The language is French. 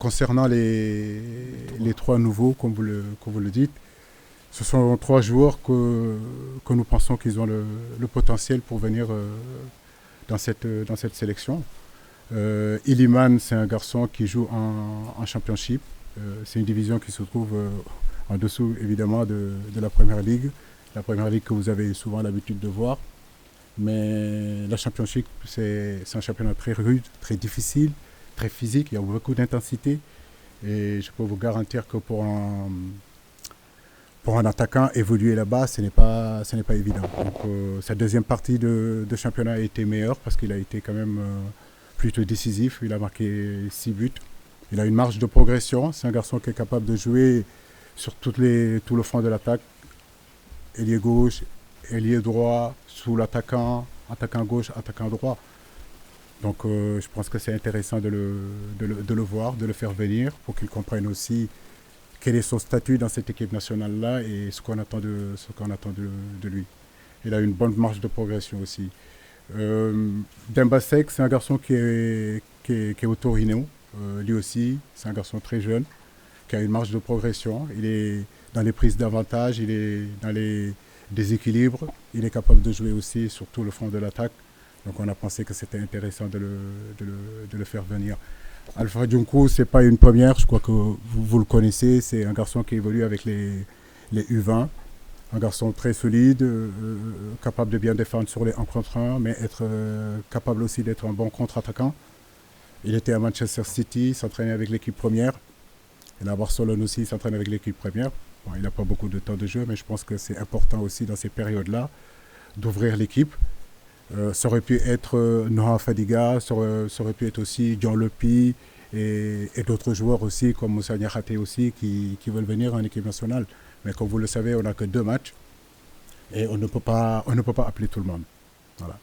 Concernant les trois nouveaux, comme vous le dites, ce sont trois joueurs que nous pensons qu'ils ont le potentiel pour venir dans cette sélection. Iliman, c'est un garçon qui joue en championship. C'est une division qui se trouve en dessous, évidemment, de la Première Ligue. La Première Ligue que vous avez souvent l'habitude de voir. Mais la championship, c'est un championnat très rude, très difficile, très physique. Il y a beaucoup d'intensité. Et je peux vous garantir que pour un attaquant, évoluer là-bas, ce n'est pas évident. Donc, sa deuxième partie de championnat a été meilleure parce qu'il a été quand même plutôt décisif. Il a marqué 6 buts. Il a une marge de progression. C'est un garçon qui est capable de jouer sur tout le front de l'attaque. Ailier gauche, ailier droit, sous l'attaquant, attaquant gauche, attaquant droit. Donc je pense que c'est intéressant de le voir, de le faire venir pour qu'il comprenne aussi quel est son statut dans cette équipe nationale-là et ce qu'on attend de lui. Il a une bonne marge de progression aussi. Demba Seck, c'est un garçon qui est au Torino. Lui aussi, c'est un garçon très jeune, qui a une marge de progression. Il est dans les prises d'avantage, il est dans les déséquilibres. Il est capable de jouer aussi sur tout le front de l'attaque. Donc on a pensé que c'était intéressant de le faire venir. Alpha Djunkou, ce n'est pas une première, je crois que vous le connaissez. C'est un garçon qui évolue avec les U20. Un garçon très solide, capable de bien défendre sur les 1 contre 1, mais être capable aussi d'être un bon contre-attaquant. Il était à Manchester City, s'entraînait avec l'équipe première. Il est à Barcelone aussi, il s'entraîne avec l'équipe première. Bon, il n'a pas beaucoup de temps de jeu, mais je pense que c'est important aussi dans ces périodes-là d'ouvrir l'équipe. Ça aurait pu être Noah Fadiga, ça aurait pu être aussi John Lepi et d'autres joueurs aussi, comme Moussa Niakhaté aussi, qui veulent venir en équipe nationale. Mais comme vous le savez, on n'a que 2 matchs et on ne peut pas appeler tout le monde. Voilà.